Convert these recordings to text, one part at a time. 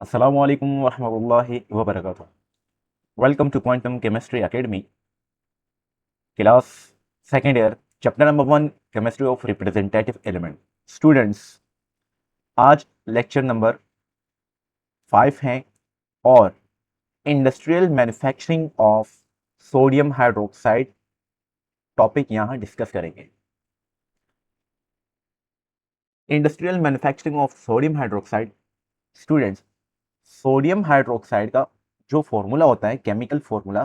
Assalamu alaikum warahmatullahi wabarakatuh. Welcome to Quantum Chemistry Academy, class second year, chapter number 1, chemistry of representative element. Students, आज lecture number 5 है और industrial manufacturing of sodium hydroxide topic यहाँ discuss करेंगे। Industrial manufacturing of sodium hydroxide. Students, sodium hydroxide का जो formula होता है, chemical formula,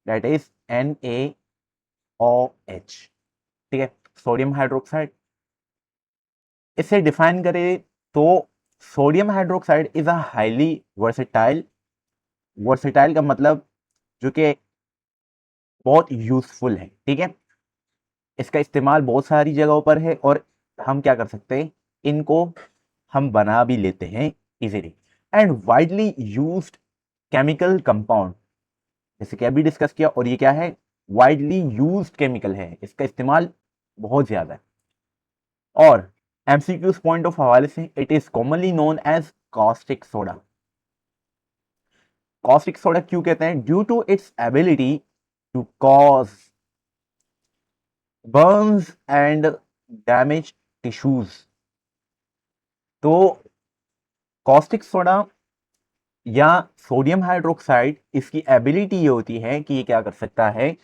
that is NaOH। ठीक है, सोडियम हाइड्रोक्साइड। इसे डिफाइन करें तो sodium hydroxide is a highly versatile. Versatile का मतलब जो कि बहुत यूजफुल है। ठीक है, इसका इस्तेमाल बहुत सारी जगहों पर है और हम क्या कर सकते हैं, इनको हम बना भी लेते हैं easily. And widely used chemical compound, जैसे कि अभी डिस्कस किया, और ये क्या है, वाइडली यूज्ड केमिकल है, इसका इस्तेमाल बहुत ज्यादा है। और एमसीक्यूज पॉइंट ऑफ हवाले से it is commonly known as caustic soda. Caustic soda क्यों कहते हैं? Due to its ability to cause burns and damage tissues. तो कॉस्टिक सोडा या सोडियम हाइड्रोक्साइड, इसकी एबिलिटी ये होती है कि ये क्या कर सकता है,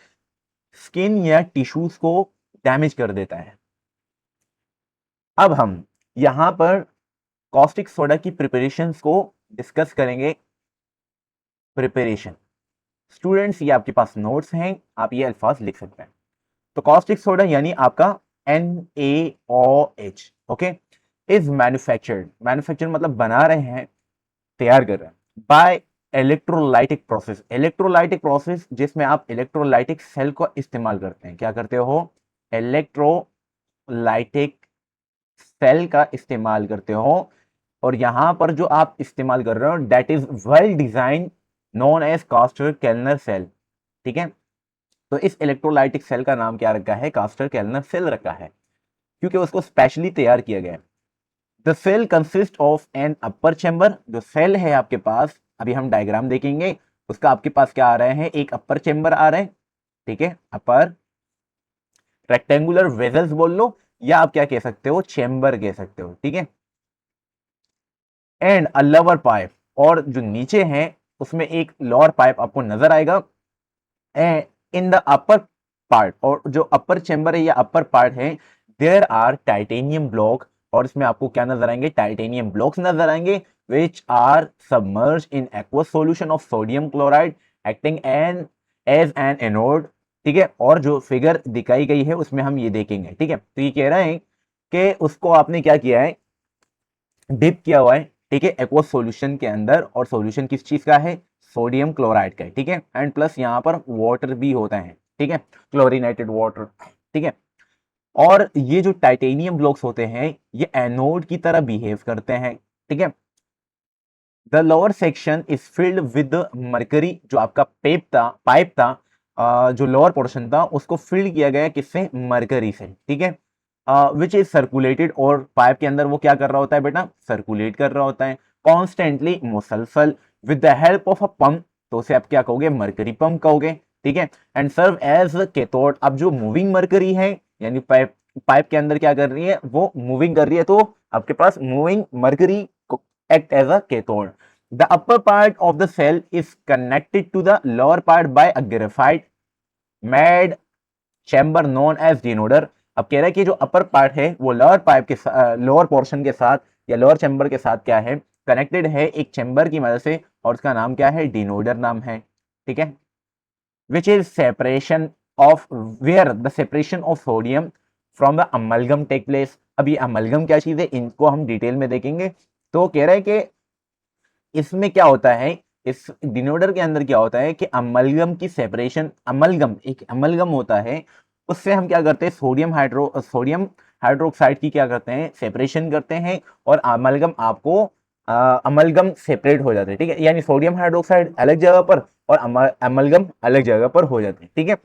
स्किन या टिश्यूज को डैमेज कर देता है। अब हम यहां पर कॉस्टिक सोडा की प्रिपरेशंस को डिस्कस करेंगे। प्रिपरेशन, स्टूडेंट्स ये आपके पास नोट्स हैं, आप ये अल्फाज लिख सकते हैं। तो कॉस्टिक सोडा यानी आपका NaOH, okay, is manufactured, manufacture मतलब बना रहे हैं, तैयार कर रहे हैं, by electrolytic process. Electrolytic process जिसमें आप इलेक्ट्रोलाइटिक सेल को इस्तेमाल करते हैं। क्या करते हो? इलेक्ट्रोलाइटिक सेल का इस्तेमाल करते हो। और यहां पर जो आप इस्तेमाल कर रहे हो, that is well design, known as Castner Kellner cell. ठीक है, तो इस इलेक्ट्रोलाइटिक सेल का नाम क्या रखा है? कास्टर केल्नर सेल रखा है, क्योंकि उसको स्पेशली तैयार किया गया है। The cell consist of an upper chamber. जो सेल है आपके पास, अभी हम डायग्राम देखेंगे, उसका आपके पास क्या आ रहा है, एक अपर चैम्बर आ रहा है। ठीक है, अपर रेक्टेंगुलर वेजल्स बोल लो, या आप क्या कह सकते हो, चैम्बर कह सकते हो। ठीक है, एंड अ लोअर पाइप, और जो नीचे है उसमें एक लोअर पाइप आपको नजर आएगा। इन द अपर पार्ट, और जो अपर चैम्बर है या अपर पार्ट है, देयर आर टाइटेनियम ब्लॉक, और इसमें आपको क्या नजर आएंगे, टाइटेनियम ब्लॉक्स नजर आएंगे, which are submerge in aqueous solution of sodium chloride acting an as an anode. ठीक है, और जो फिगर दिखाई गई है उसमें हम ये देखेंगे। ठीक है, तो ये कह रहे हैं कि उसको आपने क्या किया है, डिप किया हुआ है। ठीक है, एक्वस सॉल्यूशन के अंदर, और सॉल्यूशन किस चीज का है, सोडियम क्लोराइड का है। ठीक है, एंड प्लस यहाँ पर वाटर भी होता है। ठीक है, क्लोरिनेटेड वाटर। ठीक है, और ये जो टाइटेनियम ब्लॉक्स होते हैं, ये एनोड की तरह बिहेव करते हैं। ठीक है, the lower section is filled with mercury. जो आपका पाइप था, जो लोअर पोर्शन था उसको फिल्ड किया गया किससे, मरकरी से। ठीक है, विच इज सर्कुलेटेड, और पाइप के अंदर वो क्या कर रहा होता है बेटा, सर्कुलेट कर रहा होता है कॉन्स्टेंटली, मुसलसल, with the help of a pump. तो उसे आप क्या कहोगे, मरकरी पंप कहोगे। ठीक है, एंड सर्व एज कैथोड। अब जो मूविंग मरकरी है, यानी पाइप पाइप के अंदर क्या कर रही है, वो मूविंग कर रही है, तो आपके पास moving mercury act as a cathode. The upper part of the cell is connected to the lower part by a graphite made chamber known as denoder. अब कह रहा है कि जो अपर पार्ट है वो लोअर पाइप के लोअर पोर्शन के साथ या लोअर चैम्बर के साथ क्या है, कनेक्टेड है एक चैम्बर की मदद से, और उसका नाम क्या है, डिनोडर नाम है। ठीक है, which is separation of, where the separation of sodium from the amalgam take place. अब ये अमलगम क्या चीज है, इनको हम डिटेल में देखेंगे। तो कह रहा है कि इसमें क्या होता है, इस डिनोडर के अंदर क्या होता है कि अमलगम की सेपरेशन, अमलगम एक अमलगम होता है, उससे हम क्या करते हैं, सोडियम हाइड्रोक्साइड की क्या करते हैं, सेपरेशन करते हैं, और अमलगम आपको अमलगम सेपरेट हो जाते हैं। ठीक है, यानी सोडियम हाइड्रोक्साइड अलग जगह पर और अमलगम अलग जगह पर हो जाते हैं। ठीक है,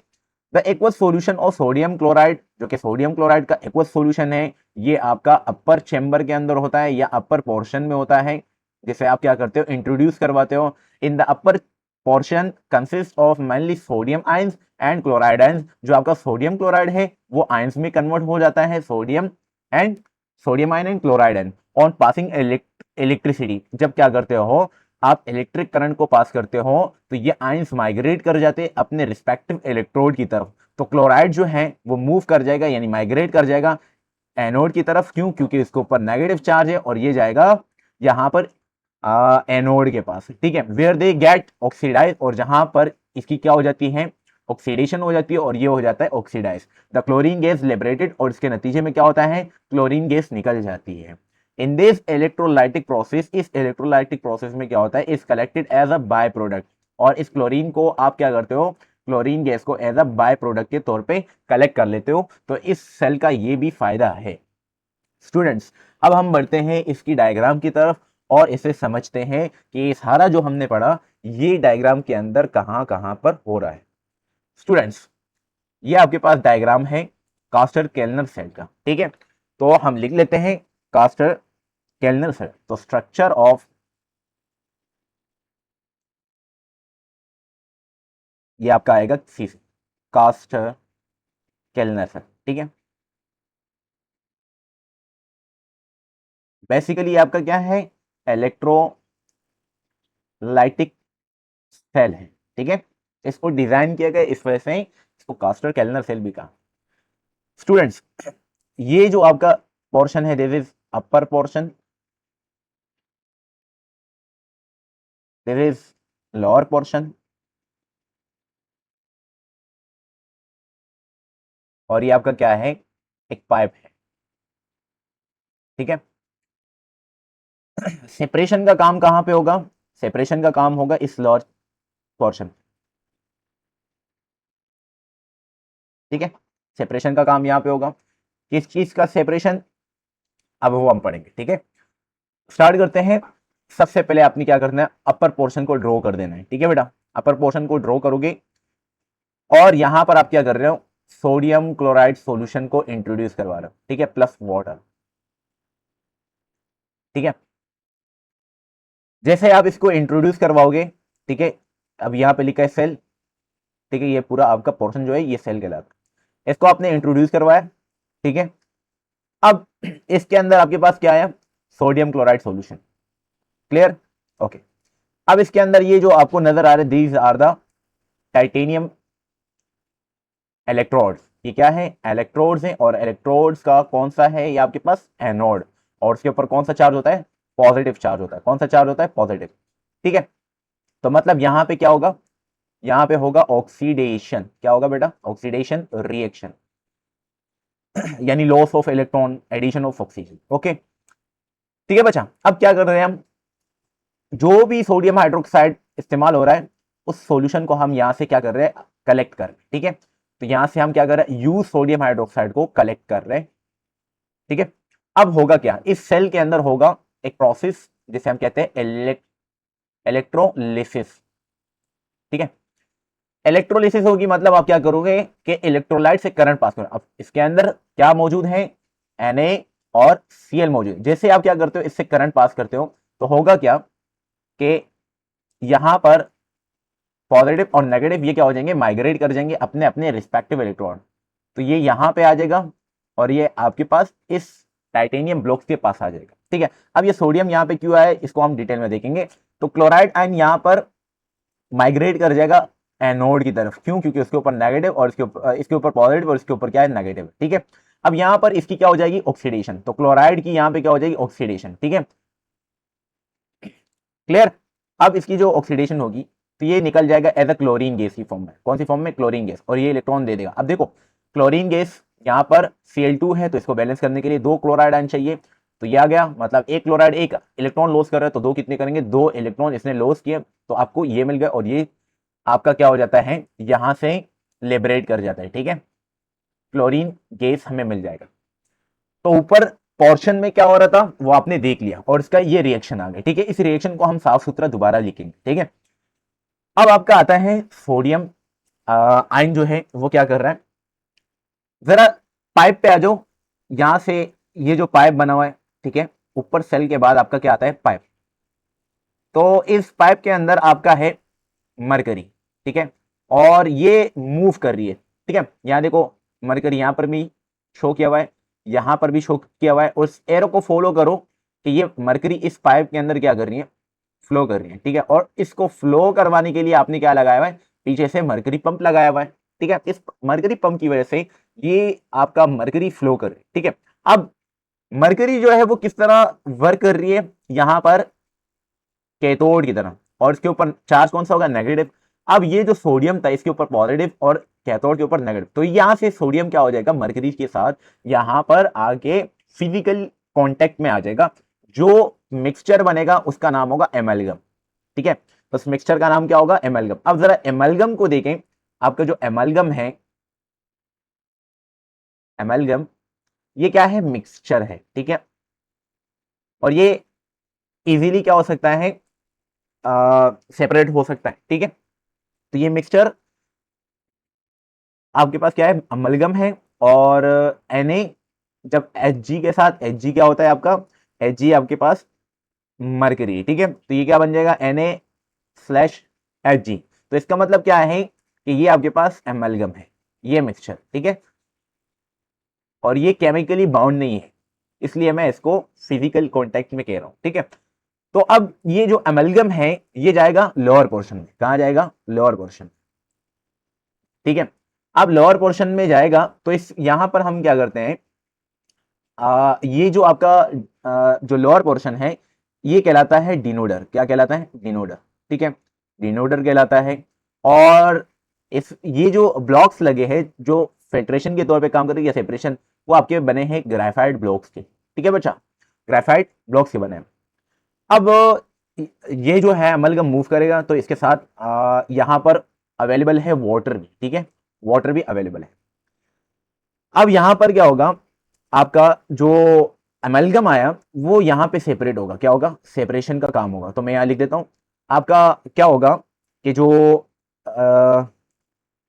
the aqueous solution of sodium chloride, जो कि सोडियम क्लोराइड का एक्वस सॉल्यूशन है, ये आपका अपर चैम्बर के अंदर होता है या अपर पोर्शन में होता है। जिसे आप क्या करते हो, इंट्रोड्यूस करवाते हो। In the upper portion consist of mainly sodium ions and chloride ions. जो आपका सोडियम क्लोराइड है वो आयंस में कन्वर्ट हो जाता है, sodium ion and chloride ion. On passing electricity, जब क्या करते हो आप इलेक्ट्रिक करंट को पास करते हो तो ये आयंस माइग्रेट कर जाते हैं अपने रिस्पेक्टिव इलेक्ट्रोड की तरफ। तो क्लोराइड जो है वो मूव कर जाएगा, यानी माइग्रेट कर जाएगा एनोड की तरफ। क्यों? क्योंकि इसके ऊपर नेगेटिव चार्ज है और ये जाएगा यहां पर एनोड के पास, ठीक है, वेयर दे गेट ऑक्सीडाइज, और जहां पर इसकी क्या हो जाती है, ऑक्सीडेशन हो जाती है और ये हो जाता है oxidise. The chlorine gas liberated, और इसके नतीजे में क्या होता है, क्लोरीन गैस निकल जाती है। इन दिस इलेक्ट्रोलाइटिक प्रोसेस, इस इलेक्ट्रोलाइटिक प्रोसेस में क्या होता है, is collected as a by product, और इस क्लोरीन को आप क्या करते हो, क्लोरीन गैस को एज अ बाय प्रोडक्ट के तौर पे कलेक्ट कर लेते हो। तो इस सेल का ये भी फायदा है। स्टूडेंट्स, अब हम बढ़ते हैं इसकी डायग्राम की तरफ और इसे समझते हैं कि सारा जो हमने पढ़ा ये डायग्राम के अंदर कहां कहां पर हो रहा है। स्टूडेंट्स, ये आपके पास डायग्राम है कास्टर केल्नर सेल का, ठीक है। तो हम लिख लेते हैं कास्टर केल्नर सेल। तो स्ट्रक्चर ऑफ, ये आपका आएगा सी से, कास्टर केल्नर सेल, ठीक है। बेसिकली आपका क्या है, इलेक्ट्रोलाइटिक सेल है, ठीक है। इसको डिजाइन किया गया, इस वजह से इसको कास्टर केल्नर सेल भी कहा। स्टूडेंट्स, ये जो आपका पोर्शन है, this is upper portion, this is lower portion, और ये आपका क्या है, एक पाइप है, ठीक है। सेपरेशन का काम कहां पे होगा, सेपरेशन का काम होगा इस लोअर पोर्शन, ठीक है। सेपरेशन का काम यहां पे होगा। किस चीज का सेपरेशन, अब वो हम पढ़ेंगे, ठीक है। स्टार्ट करते हैं। सबसे पहले आपने क्या करना है, अपर पोर्शन को ड्रॉ कर देना है, ठीक है बेटा। अपर पोर्शन को ड्रॉ करोगे और यहां पर आप क्या कर रहे हो, सोडियम क्लोराइड सॉल्यूशन को इंट्रोड्यूस करवा रहे हो, ठीक है, प्लस वाटर, ठीक है। जैसे आप इसको इंट्रोड्यूस करवाओगे, ठीक है, अब यहां पे लिखा है सेल, ठीक है, ये पूरा आपका पोर्शन जो है ये सेल कहलाता है। इसको आपने इंट्रोड्यूस करवाया, ठीक है। अब इसके अंदर आपके पास क्या है, sodium chloride solution, clear, okay. अब इसके अंदर ये जो आपको नजर आ रहे, these are the titanium electrodes, ये क्या है, इलेक्ट्रोड्स हैं, और इलेक्ट्रोड्स का कौन सा है, ये आपके पास एनोड, और उसके ऊपर कौन सा चार्ज होता है, पॉजिटिव चार्ज होता है। कौन सा चार्ज होता है, पॉजिटिव, ठीक है। तो मतलब यहां पे क्या होगा, यहां पे होगा ऑक्सीडेशन, क्या होगा बेटा, ऑक्सीडेशन रिएक्शन, यानी loss of electron, addition of oxygen, okay, ठीक है बच्चा। अब क्या कर रहे हैं हम, जो भी सोडियम हाइड्रोक्साइड इस्तेमाल हो रहा है उस सॉल्यूशन को हम यहां से क्या कर रहे हैं, कलेक्ट कर रहे हैं, ठीक है। तो यहां से हम क्या कर रहे हैं, यूज सोडियम हाइड्रोक्साइड को कलेक्ट कर रहे हैं, ठीक है। अब होगा क्या, इस सेल के अंदर होगा एक प्रोसेस जिसे हम कहते हैं इलेक्ट्रोलिसिस, ठीक है। इलेक्ट्रोलिसिस होगी मतलब आप क्या करोगे कि इलेक्ट्रोलाइट से करंट पास करो। अब इसके अंदर क्या मौजूद है, Na और Cl मौजूद। जैसे आप क्या करते हो, इससे करंट पास करते हो तो होगा क्या कि यहां पर पॉजिटिव और नेगेटिव ये क्या हो जाएंगे, माइग्रेट कर जाएंगे अपने अपने रिस्पेक्टिव इलेक्ट्रॉन। तो ये यहां पे आ जाएगा और ये आपके पास इस टाइटेनियम ब्लॉक्स के पास आ जाएगा, ठीक है। अब ये सोडियम यहां पे क्यों आया, इसको हम डिटेल में देखेंगे। तो क्लोराइड आयन यहां पर माइग्रेट कर जाएगा एनोड की तरफ, क्यों, क्योंकि उसके ऊपर नेगेटिव और इसके ऊपर पॉजिटिव और इसके ऊपर क्या है, नेगेटिव, ठीक है। अब यहां पर इसकी क्या हो जाएगी, ऑक्सीडेशन। तो क्लोराइड की यहां पे क्या हो जाएगी, ऑक्सीडेशन, ठीक है, क्लियर। अब इसकी जो ऑक्सीडेशन होगी तो ये निकल जाएगा एज अ क्लोरीन गैस की फॉर्म में। कौन सी फॉर्म में, क्लोरीन गैस, और ये इलेक्ट्रॉन दे देगा। अब देखो क्लोरीन गैस यहाँ पर Cl2 है, तो इसको बैलेंस करने के लिए दो क्लोराइड आयन चाहिए। तो ये आ गया, मतलब एक क्लोराइड एक इलेक्ट्रॉन लॉस कर रहा है, तो दो कितने करेंगे, दो इलेक्ट्रॉन इसने लॉस किए, तो आपको ये मिल गया, और ये आपका क्या हो जाता है, यहां से लिबरेट कर जाता है, ठीक है, क्लोरीन गैस हमें मिल जाएगा। तो ऊपर पोर्शन में क्या हो रहा था वो आपने देख लिया, और इसका ये रिएक्शन आ गया, ठीक है। इस रिएक्शन को हम साफ सुथरा दोबारा लिखेंगे, ठीक है। अब आपका आता है सोडियम आयन जो है वो क्या कर रहा है, जरा पाइप पे आ जाओ। यहां से ये जो पाइप बना हुआ है, ठीक है, ऊपर सेल के बाद आपका क्या आता है, पाइप, तो इस पाइप के अंदर आपका है मरकरी, ठीक है, और ये मूव कर रही है, ठीक है। यहां देखो मरकरी यहां पर भी शो किया हुआ है, यहां पर भी शो किया हुआ है। उस एरो को फॉलो करो कि ये मरकरी इस पाइप के अंदर क्या कर रही है, फ्लो कर रही है, ठीक है। और इसको फ्लो करवाने के लिए आपने क्या लगाया हुआ है, पीछे से मरकरी पंप लगाया हुआ है, ठीक है। इस मरकरी पंप की वजह से ये आपका मरकरी फ्लो कर रही है, ठीक है। अब मरकरी जो है वो किस तरह वर्क कर रही है, यहां पर कैथोड की तरह, और इसके ऊपर चार्ज कौन सा होगा, नेगेटिव। अब ये जो सोडियम था इसके ऊपर पॉजिटिव और कैथोड के ऊपर नेगेटिव, तो यहां से सोडियम क्या हो जाएगा, मरकरी के साथ यहां पर आके फिजिकल कांटेक्ट में आ जाएगा। जो मिक्सचर बनेगा उसका नाम होगा एमलगम, ठीक है। तो उस मिक्सचर का नाम क्या होगा, एमलगम। अब जरा एमलगम को देखें, आपका जो एमलगम है, एमलगम ये क्या है, मिक्सचर है, ठीक है। और ये इजीली क्या हो सकता है, सेपरेट हो सकता है, ठीक है। तो ये मिक्सचर आपके पास क्या है, अमलगम है। और Na जब Hg के साथ, Hg क्या होता है आपका, Hg आपके पास मरकरी, ठीक है। तो ये क्या बन जाएगा, Na/Hg। तो इसका मतलब क्या है कि ये आपके पास अमलगम है, ये मिक्सचर, ठीक है। और ये केमिकली बाउंड नहीं है, इसलिए मैं इसको फिजिकल कॉन्टेक्ट में कह रहा हूं, ठीक है। तो अब ये जो अमलगम है ये जाएगा लोअर पोर्शन में, कहां जाएगा, लोअर पोर्शन, ठीक है। अब लोअर पोर्शन में जाएगा तो इस यहां पर हम क्या करते हैं, ये जो आपका जो लोअर पोर्शन है ये कहलाता है डिनोडर, क्या कहलाता है, डिनोडर, ठीक है, डिनोडर कहलाता है। और इस ये जो ब्लॉक्स लगे हैं जो फिल्ट्रेशन के तौर पे काम करते हैं या सेपरेशन, वो आपके बने हैं ग्रेफाइट ब्लॉक्स के, ठीक है बच्चा, ग्रेफाइट ब्लॉक्स के बने हैं। अब ये जो है अमलगम मूव करेगा तो इसके साथ यहां पर अवेलेबल है वाटर भी, ठीक है, वाटर भी अवेलेबल है। अब यहां पर क्या होगा, आपका जो अमेलगम आया वो यहां पे सेपरेट होगा, क्या होगा, सेपरेशन का काम होगा। तो मैं यहां लिख देता हूं, आपका क्या होगा कि जो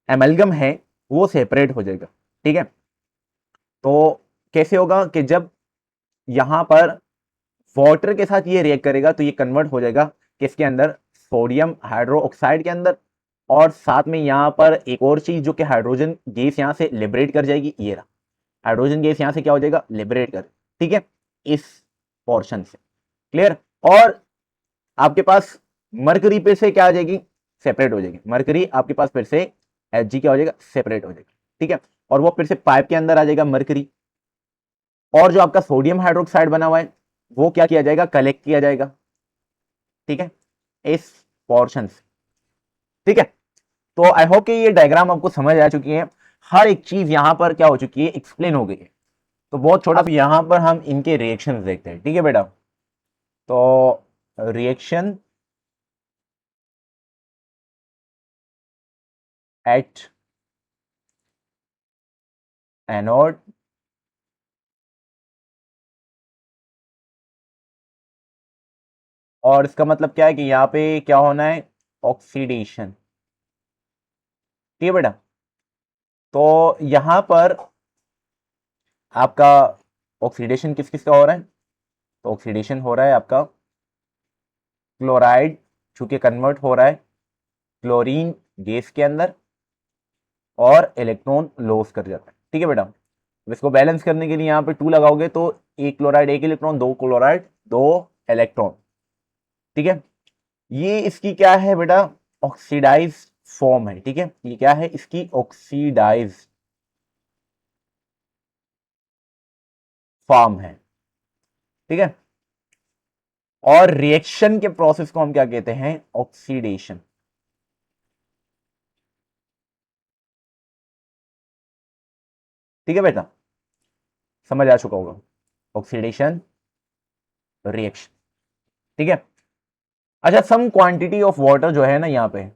अमेलगम है वो सेपरेट हो जाएगा, ठीक है। तो कैसे होगा कि जब यहां पर वाटर के साथ ये रिएक्ट करेगा तो ये कन्वर्ट हो जाएगा किसके अंदर, सोडियम हाइड्रो ऑक्साइड के अंदर। और साथ में यहां पर एक और चीज जो कि हाइड्रोजन गैस यहां से लिबरेट कर जाएगी, ये रहा हाइड्रोजन गैस यहां से क्या हो जाएगा, लिबरेट कर, ठीक है, इस पोर्शन से, क्लियर। और आपके पास मरकरी फिर से क्या आ जाएगी, सेपरेट हो जाएगी, मरकरी आपके पास फिर से Hg क्या हो जाएगा, सेपरेट हो जाएगा, ठीक है। और वो फिर से पाइप के अंदर आ जाएगा मरकरी। और जो आपका सोडियम हाइड्रोक्साइड बना हुआ है वो क्या किया जाएगा, कलेक्ट किया जाएगा, ठीक है, इस पोर्शन से, ठीक है। तो आई होप कि ये डायग्राम आपको समझ आ चुकी है, हर एक चीज यहां पर क्या हो चुकी है, एक्सप्लेन हो गई है। तो बहुत छोटा, अब यहां पर हम इनके रिएक्शन देखते हैं, ठीक है बेटा। तो रिएक्शन एट एनोड और इसका मतलब क्या है कि यहाँ पे क्या होना है, ऑक्सीडेशन, ठीक है बेटा। तो यहां पर आपका ऑक्सीडेशन किस किस का हो रहा है, तो ऑक्सीडेशन हो रहा है आपका क्लोराइड, चूंकि कन्वर्ट हो रहा है क्लोरीन गैस के अंदर और इलेक्ट्रॉन लॉस कर जाता है, ठीक है बेटा। अब इसको बैलेंस करने के लिए यहाँ पे 2 लगाओगे तो एक क्लोराइड एक इलेक्ट्रॉन, दो क्लोराइड दो इलेक्ट्रॉन, ठीक है। ये इसकी क्या है बेटा, ऑक्सीडाइज फॉर्म है, ठीक है, ये क्या है, इसकी ऑक्सीडाइज फॉर्म है, ठीक है। और रिएक्शन के प्रोसेस को हम क्या कहते हैं, ऑक्सीडेशन, ठीक है बेटा, समझ आ चुका होगा, ऑक्सीडेशन रिएक्शन, ठीक है। अच्छा, सम क्वांटिटी ऑफ वाटर जो है ना यहाँ पे,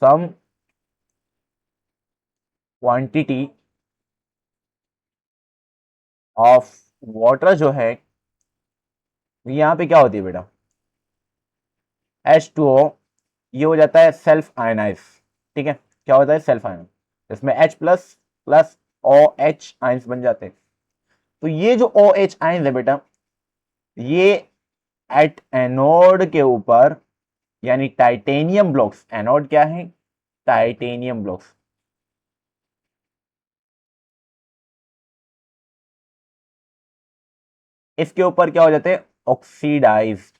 सम क्वांटिटी ऑफ वाटर जो है यहाँ पे क्या होती है बेटा, H2O, ये हो जाता है सेल्फ आयनाइज, ठीक है, क्या होता है, सेल्फ आयन, इसमें H plus plus OH ions बन जाते हैं। तो ये जो OH आयंस है बेटा, ये एट एनोड के ऊपर यानी टाइटेनियम ब्लॉक्स, एनोड क्या है, टाइटेनियम ब्लॉक्स, इसके ऊपर क्या हो जाते हैं, ऑक्सीडाइज,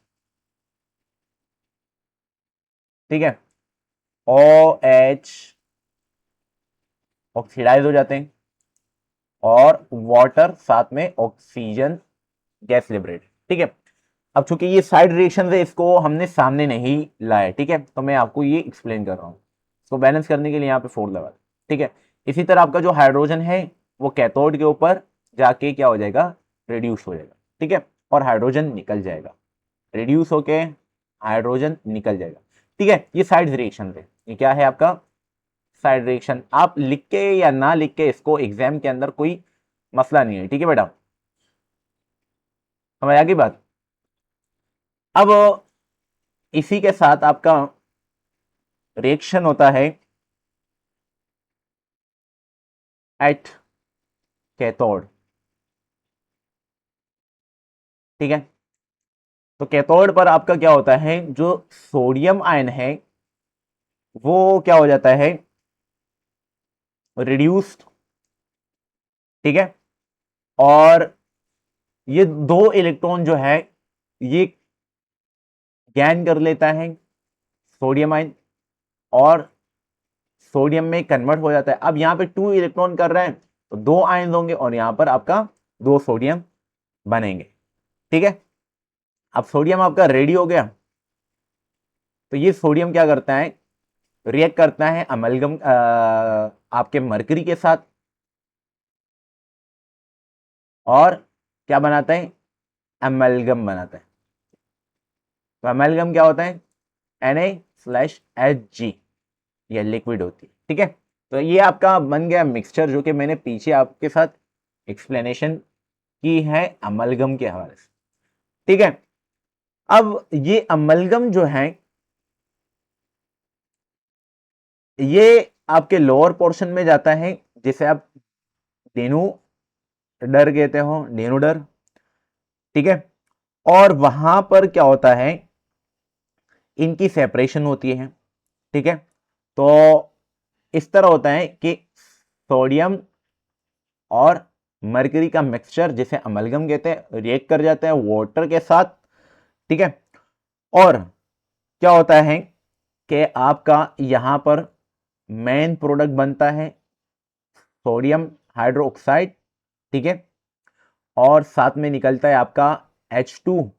ठीक है, ओ एच ऑक्सीडाइज हो जाते हैं, और वाटर साथ में ऑक्सीजन गैस लिबरेट, ठीक है। अब चूंकि ये साइड रिएक्शन है, इसको हमने सामने नहीं लाया, ठीक है, तो मैं आपको ये एक्सप्लेन कर रहा हूं, इसको बैलेंस करने के लिए यहाँ पे 4 लगा, ठीक है। इसी तरह आपका जो हाइड्रोजन है वो कैथोड के ऊपर जाके क्या हो जाएगा, रिड्यूस हो जाएगा, ठीक है, और हाइड्रोजन निकल जाएगा, रिड्यूस होके हाइड्रोजन निकल जाएगा, ठीक है। ये साइड रिएक्शन है, ये क्या है आपका साइड रिएक्शन। आप लिख के या ना लिख के इसको एग्जाम के अंदर कोई मसला नहीं है, ठीक है बेटा, समझ आ गई बात। अब इसी के साथ आपका रिएक्शन होता है एट कैथोड, ठीक है। तो कैथोड पर आपका क्या होता है, जो सोडियम आयन है वो क्या हो जाता है, रिड्यूस्ड, ठीक है, और ये 2 इलेक्ट्रॉन जो है ये गेन कर लेता है सोडियम आयन, और सोडियम में कन्वर्ट हो जाता है। अब यहां पे 2 इलेक्ट्रॉन कर रहे हैं तो 2 आयन होंगे, और यहां पर आपका 2 सोडियम बनेंगे, ठीक है। अब सोडियम आपका रेडी हो गया, तो ये सोडियम क्या करता है, रिएक्ट करता है अमलगम आपके मरकरी के साथ, और क्या बनाता है, अमलगम बनाता है। तो अमलगम क्या होता है, Na/Hg, ये लिक्विड होती है, ठीक है। तो ये आपका बन गया मिक्सचर, जो कि मैंने पीछे आपके साथ एक्सप्लेनेशन की है अमलगम के हवाले से, ठीक है। अब ये अमलगम जो है ये आपके लोअर पोर्शन में जाता है, जिसे आप डेनू डर कहते हो, डेनू डर, ठीक है। और वहां पर क्या होता है, इनकी सेपरेशन होती है, ठीक है। तो इस तरह होता है कि सोडियम और मरकरी का मिक्सचर, जिसे अमलगम कहते हैं, रिएक्ट कर जाता है वाटर के साथ, ठीक है। और क्या होता है कि आपका यहां पर मेन प्रोडक्ट बनता है सोडियम हाइड्रोक्साइड, ठीक है, और साथ में निकलता है आपका H2,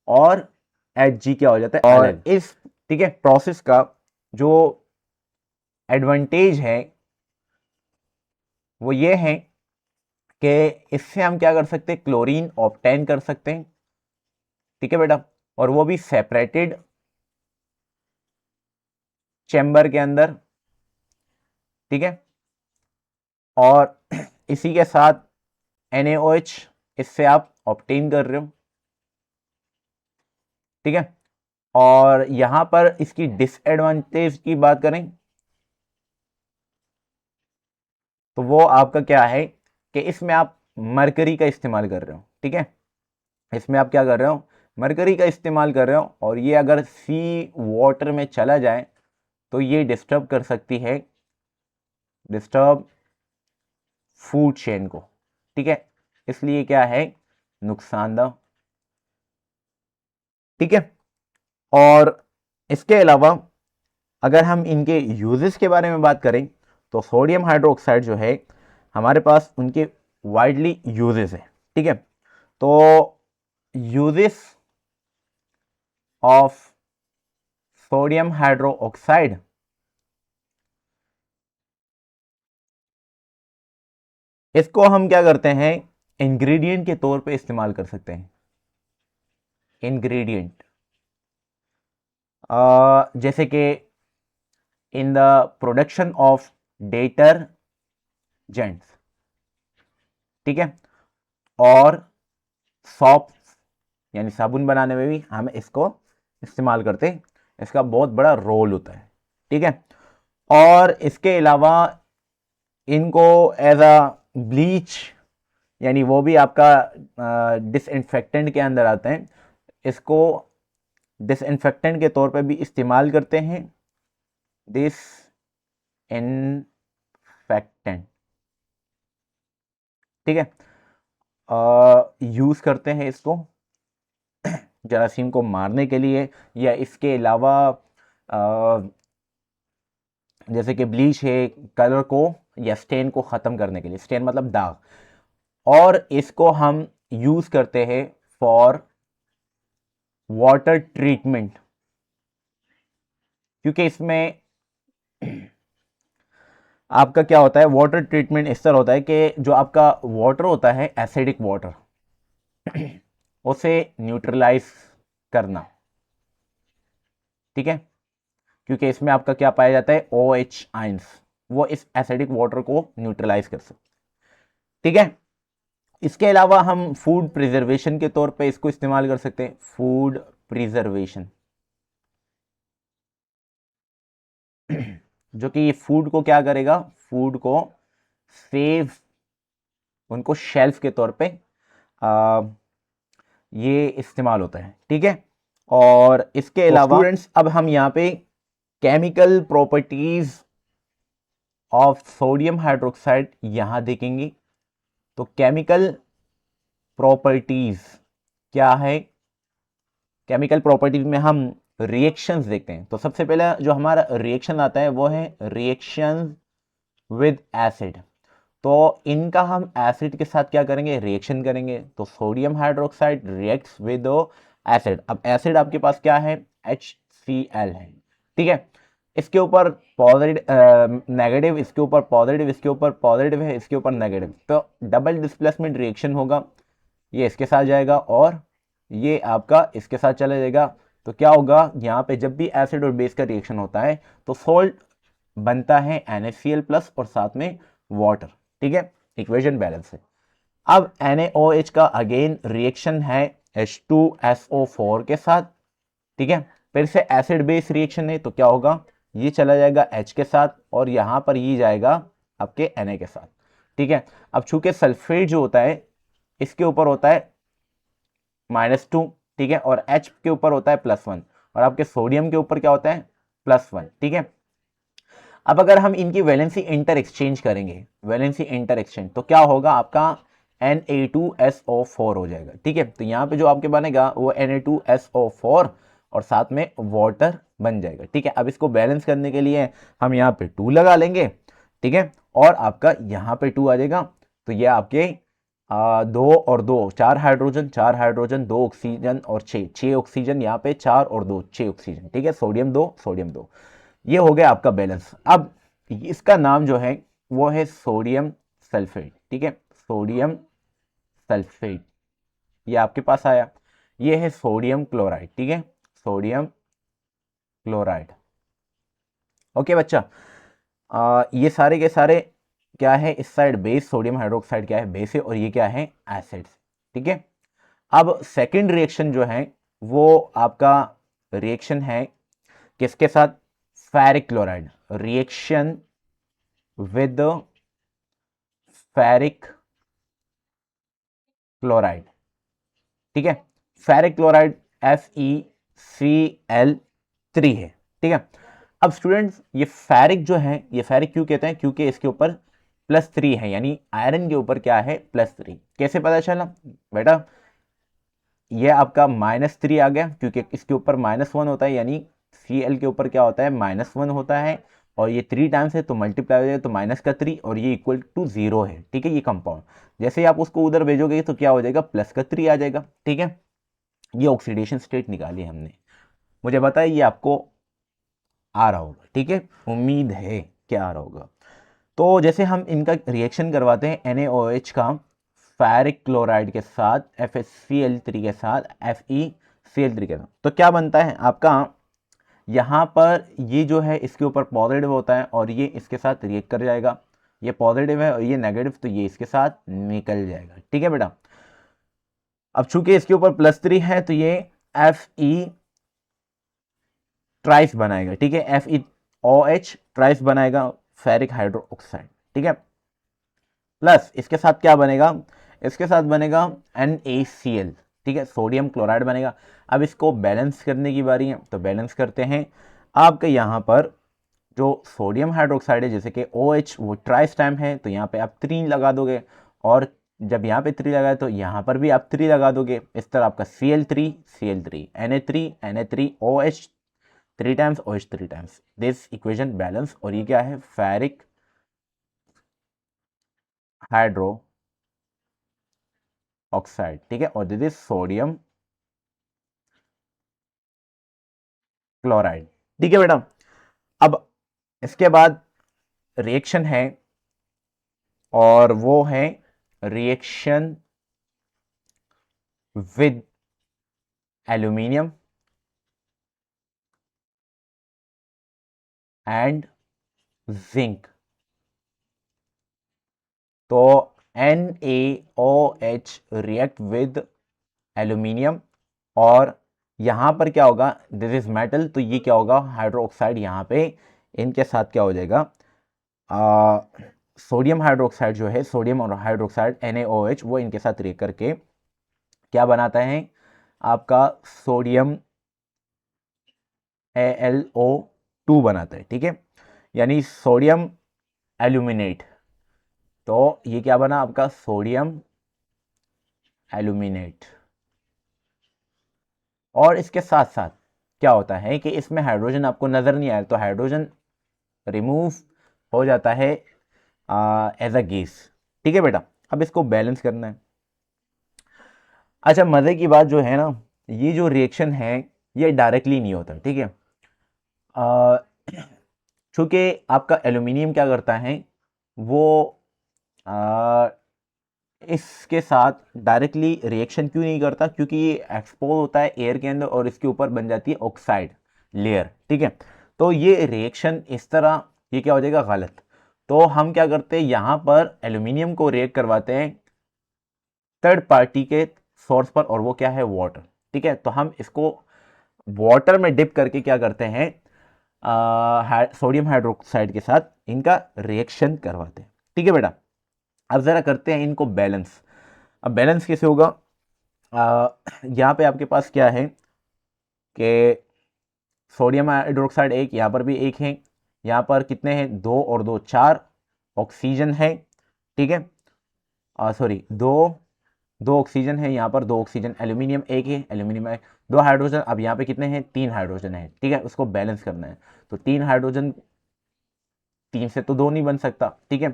और Hg क्या हो जाता है, और इस, ठीक है, प्रोसेस का जो एडवांटेज है वो ये है कि इससे हम क्या कर सकते हैं, क्लोरीन ऑब्टेन कर सकते हैं, ठीक है बेटा, और वो भी सेपरेटेड चैम्बर के अंदर, ठीक है। और इसी के साथ NaOH इससे आप ऑब्टेन कर रहे हो, ठीक है। और यहां पर इसकी डिसएडवांटेज की बात करें तो वो आपका क्या है कि इसमें आप मरकरी का इस्तेमाल कर रहे हो, ठीक है, इसमें आप क्या कर रहे हो, मरकरी का इस्तेमाल कर रहे हो, और ये अगर सी वाटर में चला जाए तो ये डिस्टर्ब कर सकती है, डिस्टर्ब फूड चेन को, ठीक है, इसलिए क्या है, नुकसानदा, ठीक है। और इसके अलावा अगर हम इनके यूजेस के बारे में बात करें तो सोडियम हाइड्रोक्साइड जो है हमारे पास उनके वाइडली यूजेस है, ठीक है। तो यूजेस ऑफ सोडियम हाइड्रोक्साइड, इसको हम क्या करते हैं, इंग्रेडिएंट के तौर पे इस्तेमाल कर सकते हैं, इंग्रेडिएंट, जैसे कि in the production of detergents, ठीक है, और सॉप, यानी साबुन बनाने में भी हम इसको इस्तेमाल करते हैं, इसका बहुत बड़ा रोल होता है, ठीक है। और इसके अलावा इनको एज अ ब्लीच, यानी वो भी आपका डिसइंफेक्टेंट के अंदर आते हैं, इसको डिसइंफेक्टेंट के तौर पे भी इस्तेमाल करते हैं, डिसइंफेक्टेंट, ठीक है, यूज करते हैं इसको जरासीम को मारने के लिए, या इसके अलावा जैसे कि ब्लीच है, कलर को या स्टेन को ख़त्म करने के लिए, स्टेन मतलब दाग, और इसको हम यूज़ करते हैं फॉर वाटर ट्रीटमेंट, क्योंकि इसमें आपका क्या होता है, वाटर ट्रीटमेंट इस तरह होता है कि जो आपका वाटर होता है एसिडिक वाटर उसे न्यूट्रलाइज करना, ठीक है, क्योंकि इसमें आपका क्या पाया जाता है, OH आयंस, वो इस एसिडिक वाटर को न्यूट्रलाइज कर सकते, ठीक है। इसके अलावा हम फूड प्रिजर्वेशन के तौर पे इसको इस्तेमाल कर सकते हैं, फूड प्रिजर्वेशन, जो कि फूड को क्या करेगा, फूड को सेव, उनको शेल्फ के तौर पे ये इस्तेमाल होता है, ठीक है। और इसके अलावा स्टूडेंट्स अब हम यहाँ पे chemical properties of sodium hydroxide यहां देखेंगे। तो केमिकल प्रॉपर्टीज क्या है, केमिकल प्रॉपर्टीज में हम रिएक्शंस देखते हैं। तो सबसे पहला जो हमारा रिएक्शन आता है वो है रिएक्शन विद एसिड। तो इनका हम एसिड के साथ क्या करेंगे, रिएक्शन करेंगे। तो sodium hydroxide reacts with acid. अब एसिड आपके पास क्या है, HCl है, ठीक है। इसके ऊपर पॉजिटिव नेगेटिव, इसके ऊपर पॉजिटिव, इसके ऊपर पॉजिटिव है, इसके ऊपर नेगेटिव, तो डबल डिस्प्लेसमेंट रिएक्शन होगा। ये इसके साथ जाएगा और ये आपका इसके साथ चला जाएगा। तो क्या होगा, यहाँ पे जब भी एसिड और बेस का रिएक्शन होता है तो सोल्ट बनता है NaCl प्लस और साथ में वाटर, ठीक है, इक्वेशन बैलेंस है। अब NaOH का अगेन रिएक्शन है H2SO4 के साथ, ठीक है। फिर से एसिड बेस रिएक्शन है, तो क्या होगा, ये चला जाएगा H के साथ और यहां पर ये जाएगा आपके Na के साथ, ठीक है। अब चूंकि सल्फेट जो होता है इसके ऊपर होता है -2, ठीक है, और H के ऊपर होता है +1, और आपके सोडियम के ऊपर क्या होता है +1, ठीक है। अब अगर हम इनकी वैलेंसी इंटर एक्सचेंज करेंगे, वैलेंसी इंटर एक्सचेंज, तो क्या होगा, आपका Na2SO4 हो जाएगा, ठीक है। तो यहाँ पे जो आपके बनेगा वो Na2SO4 और साथ में वाटर बन जाएगा, ठीक है। अब इसको बैलेंस करने के लिए हम यहाँ पे 2 लगा लेंगे, ठीक है, और आपका यहाँ पे 2 आ जाएगा। तो ये आपके 2 और 2 4 हाइड्रोजन, 4 हाइड्रोजन 2 ऑक्सीजन और 6 ऑक्सीजन, यहाँ पे 4 और 2 6 ऑक्सीजन, ठीक है, सोडियम 2 सोडियम 2, ये हो गया आपका बैलेंस। अब इसका नाम जो है वो है सोडियम सल्फेट, ठीक है, सोडियम सल्फेट, ये आपके पास आया। ये है सोडियम क्लोराइड, ठीक है, सोडियम क्लोराइड, ओके बच्चा। ये सारे के सारे क्या है, इस साइड बेस, सोडियम हाइड्रोक्साइड क्या है, बेस है, और ये क्या है, एसिड, ठीक है। अब सेकंड रिएक्शन जो है वो आपका रिएक्शन है किसके साथ, ferric chloride, reaction with ferric chloride, ठीक है, फेरिक क्लोराइड FeCl3 है, ठीक है। अब स्टूडेंट्स ये फेरिक जो है, ये फेरिक क्यों कहते हैं, क्योंकि इसके ऊपर +3 है, यानी आयरन के ऊपर क्या है, +3। कैसे पता चला बेटा, ये आपका -3 आ गया क्योंकि इसके ऊपर -1 होता है, यानी Cl के ऊपर क्या होता है, -1 होता है, और ये 3 टाइम्स है तो मल्टीप्लाई हो जाएगा तो -3, और ये इक्वल टू 0 है, ठीक है, ये कंपाउंड। जैसे ही आप उसको उधर भेजोगे तो क्या हो जाएगा, +3 आ जाएगा, ठीक है। ये ऑक्सीडेशन स्टेट निकाली हमने, मुझे पता है ये आपको आ रहा होगा, ठीक है, उम्मीद है क्या आ रहा होगा। तो जैसे हम इनका रिएक्शन करवाते हैं NaOH का फेरिक क्लोराइड के साथ, FeCl3 के साथ, FeCl3 के साथ, तो क्या बनता है आपका, यहाँ पर ये जो है इसके ऊपर पॉजिटिव होता है और ये इसके साथ रिएक्ट कर जाएगा, ये पॉजिटिव है और ये नेगेटिव, तो ये इसके साथ निकल जाएगा, ठीक है बेटा। अब चूंकि इसके ऊपर +3 है तो ये Fe ट्राइस बनाएगा, ठीक है, FeOH ट्राइस बनाएगा, फेरिक हाइड्रोक्साइड, ठीक है। प्लस इसके साथ क्या बनेगा, इसके साथ बनेगा NaCl, ठीक है, सोडियम क्लोराइड बनेगा। अब इसको बैलेंस करने की बारी है, तो बैलेंस करते हैं। आपके यहाँ पर जो सोडियम हाइड्रोक्साइड है जैसे कि OH वो ट्राइस टाइम है, तो यहाँ पे आप 3 लगा दोगे, और जब यहाँ पे 3 लगाए तो यहाँ पर भी आप 3 लगा दोगे। इस तरह आपका Cl3 Cl3 Na3 Na3 OH 3 times OH 3 times, this equation balance. और ये क्या है, फेरिक हाइड्रो ऑक्साइड, ठीक है, और दिस इज सोडियम क्लोराइड, ठीक है बेटा। अब इसके बाद रिएक्शन है, और वो है reaction with aluminium and zinc. तो NaOH रिएक्ट विद एल्यूमिनियम, और यहां पर क्या होगा, दिस इज मेटल, तो ये क्या होगा, हाइड्रोक्साइड यहां पे इनके साथ क्या हो जाएगा, सोडियम हाइड्रोक्साइड जो है, सोडियम और हाइड्रोक्साइड NaOH वो इनके साथ रिएक्ट करके क्या बनाता है, आपका सोडियम AlO2 बनाता है, ठीक है, यानी सोडियम एल्यूमिनेट। तो ये क्या बना आपका, सोडियम एल्यूमिनेट। और इसके साथ साथ क्या होता है कि इसमें हाइड्रोजन आपको नजर नहीं आया, तो हाइड्रोजन रिमूव हो जाता है एज अ गैस, ठीक है बेटा। अब इसको बैलेंस करना है। अच्छा, मजे की बात जो है ना, ये जो रिएक्शन है ये डायरेक्टली नहीं होता, ठीक है। चूंकि आपका एल्यूमिनियम क्या करता है, वो आ, इसके साथ डायरेक्टली रिएक्शन क्यों नहीं करता, क्योंकि ये एक्सपोज होता है एयर के अंदर और इसके ऊपर बन जाती है ऑक्साइड लेयर, ठीक है। तो ये रिएक्शन इस तरह ये क्या हो जाएगा, गलत। तो हम क्या करते हैं, यहां पर एल्यूमिनियम को रिएक्ट करवाते हैं थर्ड पार्टी के सोर्स पर, और वो क्या है, वाटर, ठीक है। तो हम इसको वाटर में डिप करके क्या करते हैं, सोडियम हाइड्रोक्साइड के साथ इनका रिएक्शन करवाते हैं, ठीक है बेटा। अब जरा करते हैं इनको बैलेंस। अब बैलेंस कैसे होगा, यहाँ पे आपके पास क्या है कि सोडियम हाइड्रोक्साइड एक, यहाँ पर भी एक है, यहाँ पर कितने हैं, 2 और 2 4 ऑक्सीजन है, ठीक है, सॉरी, दो दो ऑक्सीजन है, यहाँ पर 2 ऑक्सीजन, एल्यूमिनियम एक है, एल्यूमिनियम एक, 2 हाइड्रोजन, अब यहाँ पे कितने हैं, 3 हाइड्रोजन है, ठीक है, उसको बैलेंस करना है। तो 3 हाइड्रोजन, 3 से तो 2 नहीं बन सकता, ठीक है,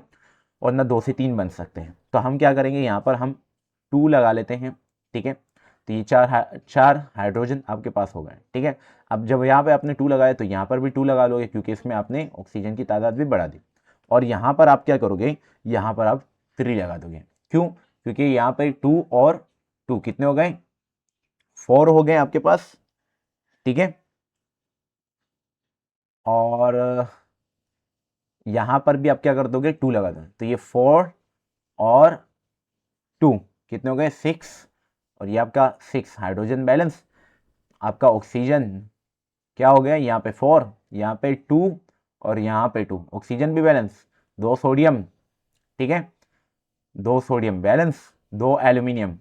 और ना 2 से 3 बन सकते हैं, तो हम क्या करेंगे, यहाँ पर हम 2 लगा लेते हैं, ठीक है। तो ये चार हाइड्रोजन आपके पास हो गए, ठीक है। अब जब यहाँ पे आपने 2 लगाया तो यहाँ पर भी 2 लगा लोगे, क्योंकि इसमें आपने ऑक्सीजन की तादाद भी बढ़ा दी। और यहाँ पर आप क्या करोगे, यहाँ पर आप 3 लगा दोगे, क्यों, क्योंकि यहाँ पे 2 और 2 कितने हो गए, 4 हो गए आपके पास, ठीक है। और यहाँ पर भी आप क्या कर दोगे, 2 लगा दोगे, तो ये 4 और 2 कितने हो गए, 6, और ये आपका 6 हाइड्रोजन बैलेंस। आपका ऑक्सीजन क्या हो गया, यहाँ पे 4, यहाँ पे 2 और यहाँ पे 2, ऑक्सीजन भी बैलेंस, 2 सोडियम, ठीक है, 2 सोडियम बैलेंस, 2 एल्यूमिनियम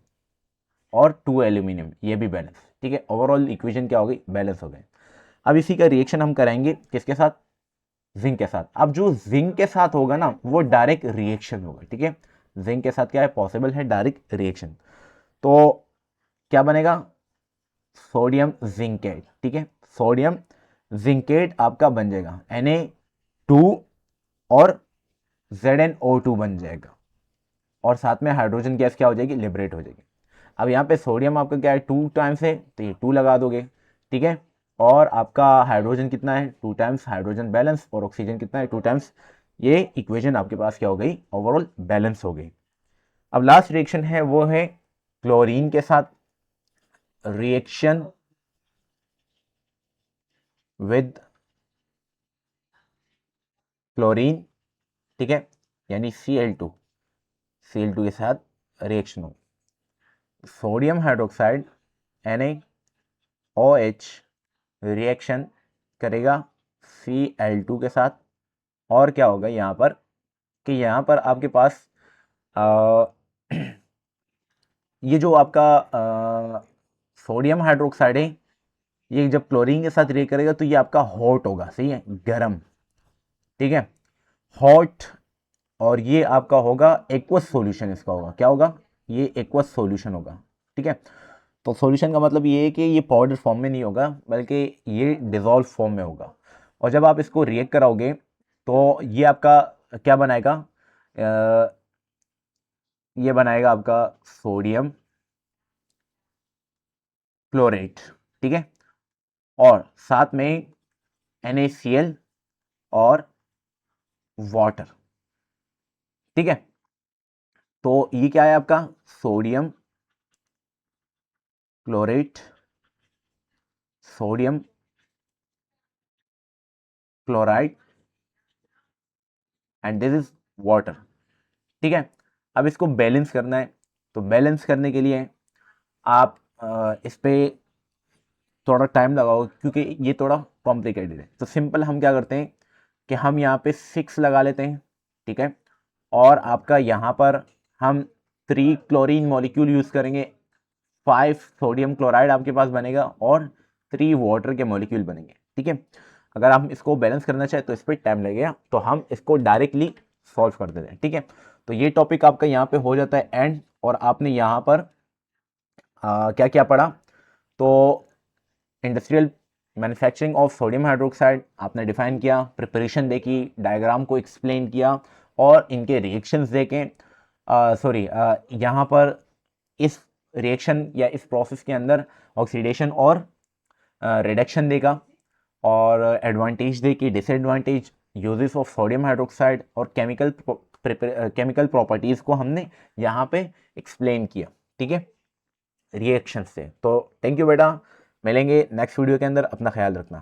और 2 एल्यूमिनियम ये भी बैलेंस, ठीक है। ओवरऑल इक्वेशन क्या हो गई, बैलेंस हो गए। अब इसी का रिएक्शन हम कराएंगे किसके साथ, जिंक के साथ। अब जो जिंक के साथ होगा ना वो डायरेक्ट रिएक्शन होगा, ठीक है। जिंक के साथ क्या है, पॉसिबल है डायरेक्ट रिएक्शन। तो क्या बनेगा, सोडियम जिंकेट, ठीक है, सोडियम जिंकेट आपका बन जाएगा Na2 और ZnO2 बन जाएगा, और साथ में हाइड्रोजन गैस क्या हो जाएगी, लिबरेट हो जाएगी। अब यहाँ पे सोडियम आपका क्या है, 2 टाइम्स है, तो ये 2 लगा दोगे, ठीक है। और आपका हाइड्रोजन कितना है, 2 टाइम्स हाइड्रोजन बैलेंस, और ऑक्सीजन कितना है, 2 टाइम्स। ये इक्वेशन आपके पास क्या हो गई, ओवरऑल बैलेंस हो गई। अब लास्ट रिएक्शन है वो है क्लोरीन के साथ, रिएक्शन विद क्लोरीन, ठीक है, यानी Cl2 के साथ रिएक्शन हो, सोडियम हाइड्रोक्साइड NaOH रिएक्शन करेगा Cl2 के साथ। और क्या होगा यहाँ पर कि यहाँ पर आपके पास ये जो आपका सोडियम हाइड्रोक्साइड है, ये जब क्लोरीन के साथ रिएक्ट करेगा तो ये आपका हॉट होगा, सही है, गर्म, ठीक है, हॉट। और ये आपका होगा एक्वस सॉल्यूशन, इसका होगा, क्या होगा, ये एक्वस सॉल्यूशन होगा, ठीक है। तो सॉल्यूशन का मतलब ये है कि ये पाउडर फॉर्म में नहीं होगा, बल्कि ये डिजॉल्व फॉर्म में होगा। और जब आप इसको रिएक्ट कराओगे तो ये आपका क्या बनाएगा, ये बनाएगा आपका सोडियम क्लोरेट, ठीक है, और साथ में NaCl और वाटर, ठीक है। तो ये क्या है आपका, sodium chlorate, sodium chloride and this is water, ठीक है। अब इसको बैलेंस करना है, तो बैलेंस करने के लिए आप इस पे थोड़ा टाइम लगाओ, क्योंकि ये थोड़ा कॉम्प्लिकेटेड है। तो सिंपल हम क्या करते हैं कि हम यहाँ पे 6 लगा लेते हैं, ठीक है, और आपका यहाँ पर हम 3 क्लोरीन मॉलिक्यूल यूज़ करेंगे, 5 सोडियम क्लोराइड आपके पास बनेगा और 3 वाटर के मॉलिक्यूल बनेंगे, ठीक है। अगर हम इसको बैलेंस करना चाहें तो इस पर टाइम लगेगा, तो हम इसको डायरेक्टली सॉल्व कर देते हैं, ठीक है। तो ये टॉपिक आपका यहाँ पे हो जाता है एंड, और आपने यहाँ पर क्या क्या पढ़ा, तो industrial manufacturing of sodium hydroxide आपने डिफाइन किया, प्रिपरेशन देखी, डायग्राम को एक्सप्लेन किया, और इनके रिएक्शंस देखें, सॉरी यहाँ पर इस रिएक्शन या इस प्रोसेस के अंदर ऑक्सीडेशन और रिडक्शन देगा, और एडवांटेज देखी, disadvantage, uses of sodium hydroxide, और केमिकल प्रॉपर्टीज़ को हमने यहाँ पे एक्सप्लेन किया, ठीक है, रिएक्शन से। तो थैंक यू बेटा, मिलेंगे नेक्स्ट वीडियो के अंदर, अपना ख्याल रखना।